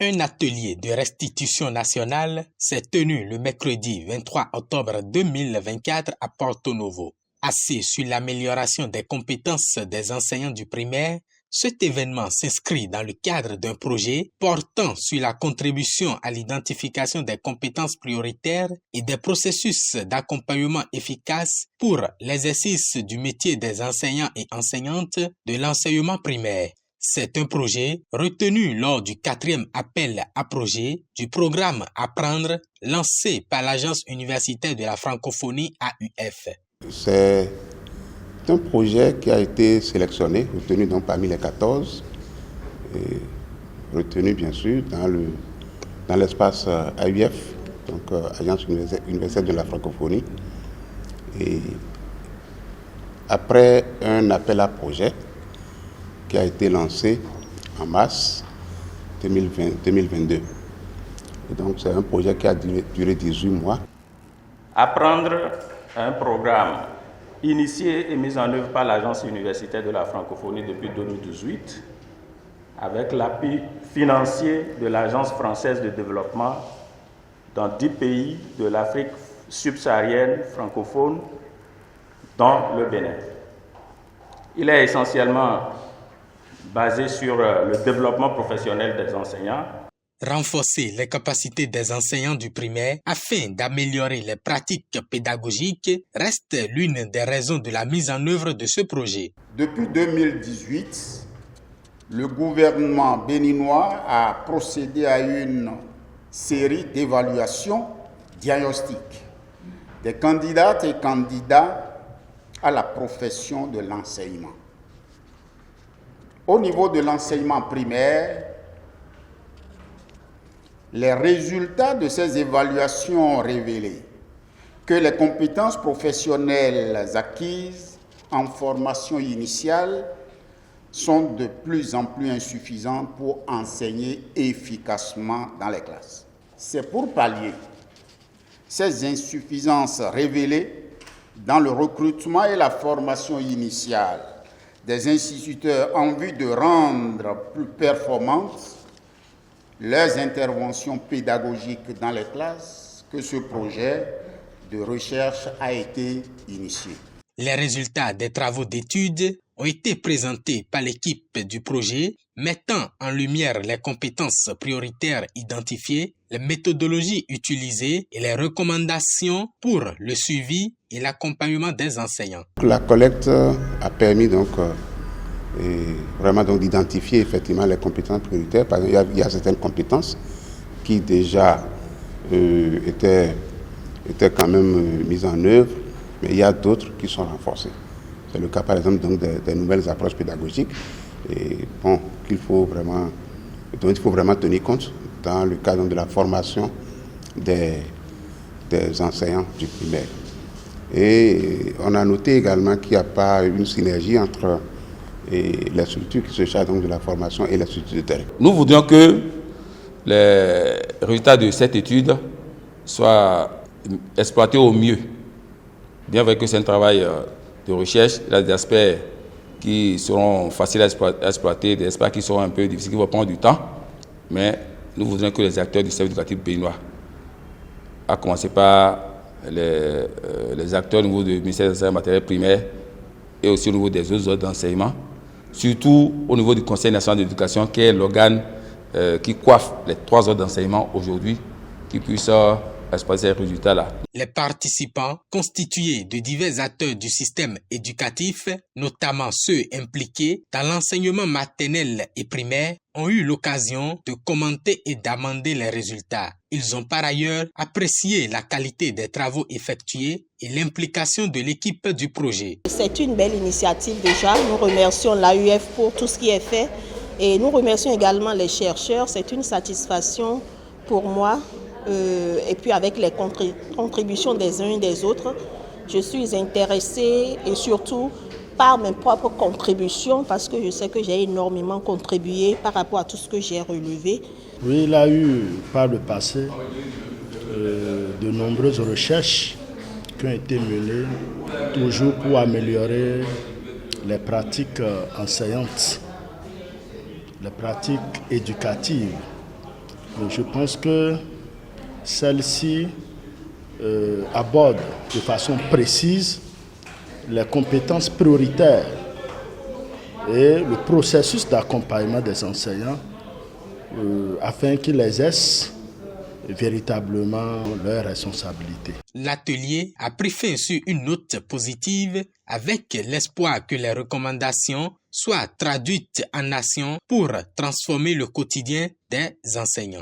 Un atelier de restitution nationale s'est tenu le mercredi 23 octobre 2024 à Porto Novo. Axé sur l'amélioration des compétences des enseignants du primaire, cet événement s'inscrit dans le cadre d'un projet portant sur la contribution à l'identification des compétences prioritaires et des processus d'accompagnement efficaces pour l'exercice du métier des enseignants et enseignantes de l'enseignement primaire. C'est un projet retenu lors du 4e appel à projet du programme Apprendre lancé par l'Agence universitaire de la francophonie AUF. C'est un projet qui a été sélectionné, retenu donc parmi les 14, et retenu bien sûr dans l'espace AUF, donc Agence universitaire de la francophonie. Et après un appel à projet qui a été lancé en mars 2022. Et donc c'est un projet qui a duré 18 mois. Apprendre un programme initié et mis en œuvre par l'Agence universitaire de la francophonie depuis 2018 avec l'appui financier de l'Agence française de développement dans 10 pays de l'Afrique subsaharienne francophone, dont le Bénin. Il est essentiellement basé sur le développement professionnel des enseignants. Renforcer les capacités des enseignants du primaire afin d'améliorer les pratiques pédagogiques reste l'une des raisons de la mise en œuvre de ce projet. Depuis 2018, le gouvernement béninois a procédé à une série d'évaluations diagnostiques des candidates et candidats à la profession de l'enseignement. Au niveau de l'enseignement primaire, les résultats de ces évaluations ont révélé que les compétences professionnelles acquises en formation initiale sont de plus en plus insuffisantes pour enseigner efficacement dans les classes. C'est pour pallier ces insuffisances révélées dans le recrutement et la formation initiale des instituteurs en vue de rendre plus performantes leurs interventions pédagogiques dans les classes que ce projet de recherche a été initié. Les résultats des travaux d'études ont été présentés par l'équipe du projet, mettant en lumière les compétences prioritaires identifiées, les méthodologies utilisées et les recommandations pour le suivi et l'accompagnement des enseignants. La collecte a permis vraiment d'identifier effectivement les compétences prioritaires. Par exemple, il y a certaines compétences qui déjà étaient quand même mises en œuvre, mais il y a d'autres qui sont renforcées. C'est le cas par exemple des nouvelles approches pédagogiques dont il faut vraiment tenir compte dans le cadre de la formation des enseignants du primaire. Et on a noté également qu'il n'y a pas une synergie entre les structures qui se chargent donc de la formation et les structures de terrain. Nous voudrions que les résultats de cette étude soient exploités au mieux. Bien vrai que c'est un travail de recherche, il y a des aspects qui seront faciles à exploiter, des aspects qui seront un peu difficiles, qui vont prendre du temps, mais nous voudrions que les acteurs du service éducatif béninois, à commencer par les acteurs au niveau du ministère des Enseignements matériels primaires et aussi au niveau des autres ordres d'enseignement, surtout au niveau du Conseil national d'éducation, qui est l'organe qui coiffe les 3 ordres d'enseignement aujourd'hui, qui puisse exploiter ces résultats-là. Les participants, constitués de divers acteurs du système éducatif, notamment ceux impliqués dans l'enseignement maternel et primaire, ont eu l'occasion de commenter et d'amender les résultats. Ils ont par ailleurs apprécié la qualité des travaux effectués et l'implication de l'équipe du projet. C'est une belle initiative déjà. Nous remercions l'AUF pour tout ce qui est fait et nous remercions également les chercheurs. C'est une satisfaction pour moi. Et puis avec les contributions des uns et des autres, je suis intéressée et surtout par mes propres contributions parce que je sais que j'ai énormément contribué par rapport à tout ce que j'ai relevé. Oui, il y a eu par le passé de nombreuses recherches qui ont été menées toujours pour améliorer les pratiques enseignantes, les pratiques éducatives Mais je pense que celle-ci aborde de façon précise les compétences prioritaires et le processus d'accompagnement des enseignants afin qu'ils exercent véritablement leurs responsabilités. L'atelier a pris fin sur une note positive avec l'espoir que les recommandations soient traduites en action pour transformer le quotidien des enseignants.